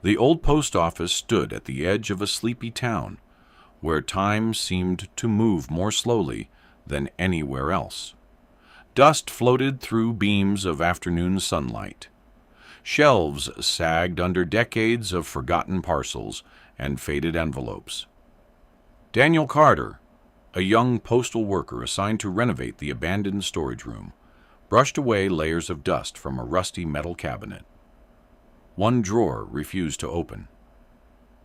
The old post office stood at the edge of a sleepy town, where time seemed to move more slowly than anywhere else. Dust floated through beams of afternoon sunlight. Shelves sagged under decades of forgotten parcels and faded envelopes. Daniel Carter, a young postal worker assigned to renovate the abandoned storage room, brushed away layers of dust from a rusty metal cabinet. One drawer refused to open.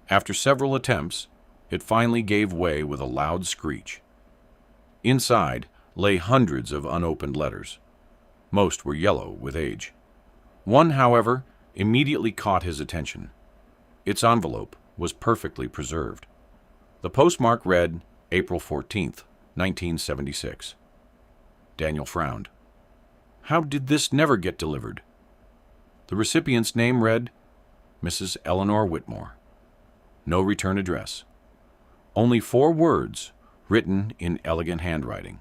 After several attempts, it finally gave way with a loud screech. Inside lay hundreds of unopened letters. Most were yellow with age. One, however, immediately caught his attention. Its envelope was perfectly preserved. The postmark read April 14th, 1976. Daniel frowned. How did this never get delivered? The recipient's name read Mrs. Eleanor Whitmore. No return address. Only 4 words written in elegant handwriting.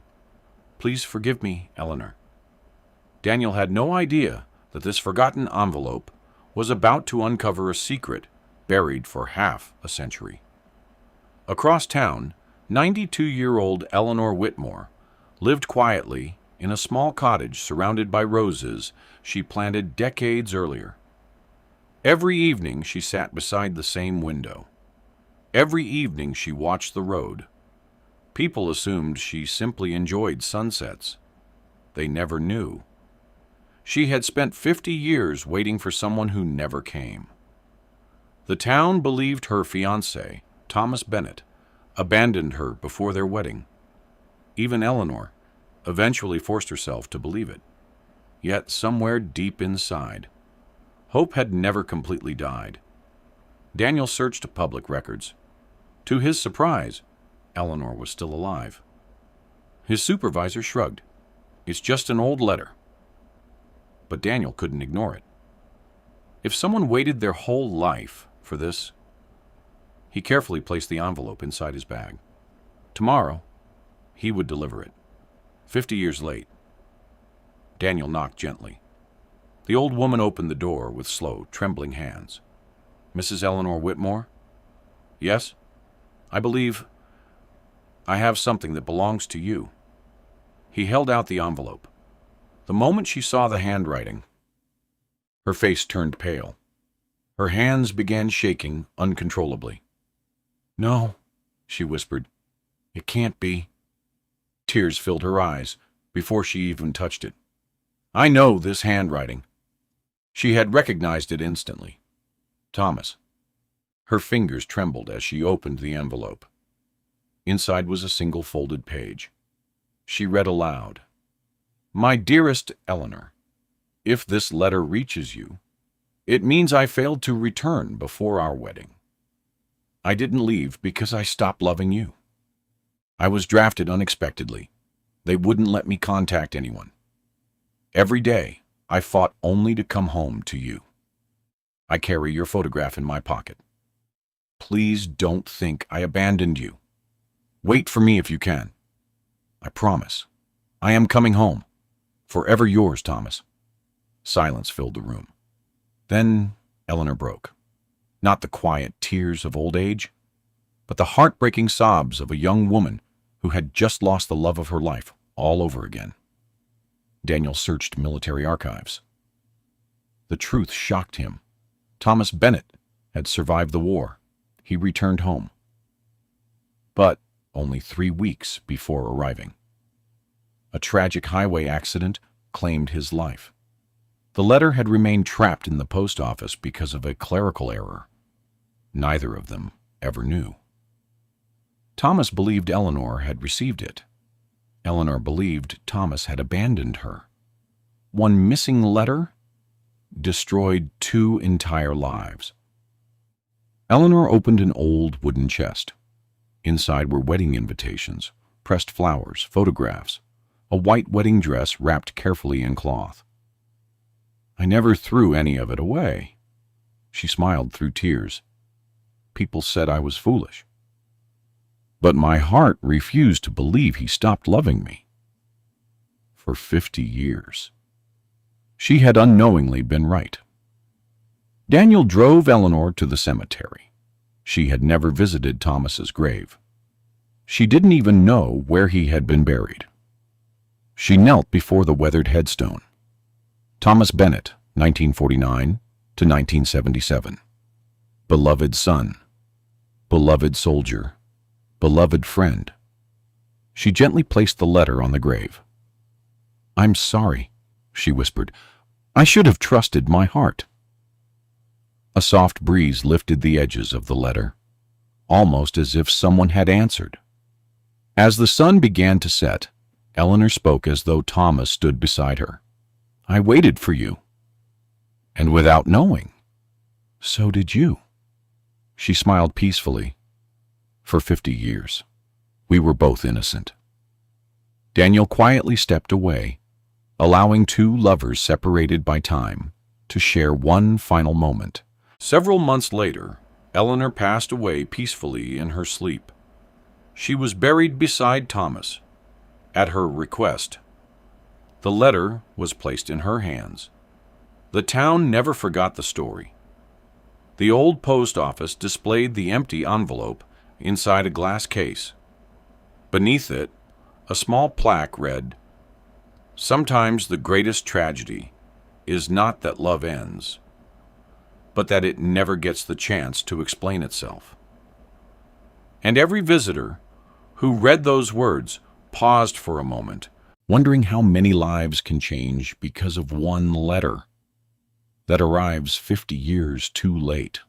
Please forgive me, Eleanor. Daniel had no idea that this forgotten envelope was about to uncover a secret buried for half a century. Across town, 92-year-old Eleanor Whitmore lived quietly in a small cottage surrounded by roses she planted decades earlier. Every evening she sat beside the same window. Every evening she watched the road. People assumed she simply enjoyed sunsets. They never knew. She had spent 50 years waiting for someone who never came. The town believed her fiancé, Thomas Bennett, abandoned her before their wedding. Even Eleanor eventually forced herself to believe it. Yet somewhere deep inside, hope had never completely died. Daniel searched public records. To his surprise, Eleanor was still alive. His supervisor shrugged. It's just an old letter. But Daniel couldn't ignore it. If someone waited their whole life for this, he carefully placed the envelope inside his bag. Tomorrow, he would deliver it. 50 years late. Daniel knocked gently. The old woman opened the door with slow, trembling hands. Mrs. Eleanor Whitmore? Yes? I believe I have something that belongs to you. He held out the envelope. The moment she saw the handwriting, her face turned pale. Her hands began shaking uncontrollably. No, she whispered. It can't be. Tears filled her eyes before she even touched it. I know this handwriting. She had recognized it instantly. Thomas. Her fingers trembled as she opened the envelope. Inside was a single folded page. She read aloud. My dearest Eleanor, if this letter reaches you, it means I failed to return before our wedding. I didn't leave because I stopped loving you. I was drafted unexpectedly. They wouldn't let me contact anyone. Every day, I fought only to come home to you. I carry your photograph in my pocket. Please don't think I abandoned you. Wait for me if you can. I promise. I am coming home. Forever yours, Thomas. Silence filled the room. Then Eleanor broke. Not the quiet tears of old age, but the heartbreaking sobs of a young woman who had just lost the love of her life all over again. Daniel searched military archives. The truth shocked him. Thomas Bennett had survived the war. He returned home. But only 3 weeks before arriving, a tragic highway accident claimed his life. The letter had remained trapped in the post office because of a clerical error. Neither of them ever knew. Thomas believed Eleanor had received it. Eleanor believed Thomas had abandoned her. One missing letter destroyed 2 entire lives. Eleanor opened an old wooden chest. Inside were wedding invitations, pressed flowers, photographs, a white wedding dress wrapped carefully in cloth. I never threw any of it away. She smiled through tears. People said I was foolish. But my heart refused to believe he stopped loving me. For 50 years. She had unknowingly been right. Daniel drove Eleanor to the cemetery. She had never visited Thomas's grave. She didn't even know where he had been buried. She knelt before the weathered headstone. Thomas Bennett, 1949 to 1977. Beloved son, beloved soldier, beloved friend. She gently placed the letter on the grave. "I'm sorry," she whispered. "I should have trusted my heart." A soft breeze lifted the edges of the letter, almost as if someone had answered. As the sun began to set, Eleanor spoke as though Thomas stood beside her. "I waited for you." "And without knowing." "So did you." She smiled peacefully. "For 50 years. We were both innocent." Daniel quietly stepped away, allowing two lovers separated by time to share one final moment. Several months later, Eleanor passed away peacefully in her sleep. She was buried beside Thomas, at her request. The letter was placed in her hands. The town never forgot the story. The old post office displayed the empty envelope inside a glass case. Beneath it, a small plaque read, "Sometimes the greatest tragedy is not that love ends, but that it never gets the chance to explain itself." And every visitor who read those words paused for a moment, wondering how many lives can change because of one letter that arrives 50 years too late.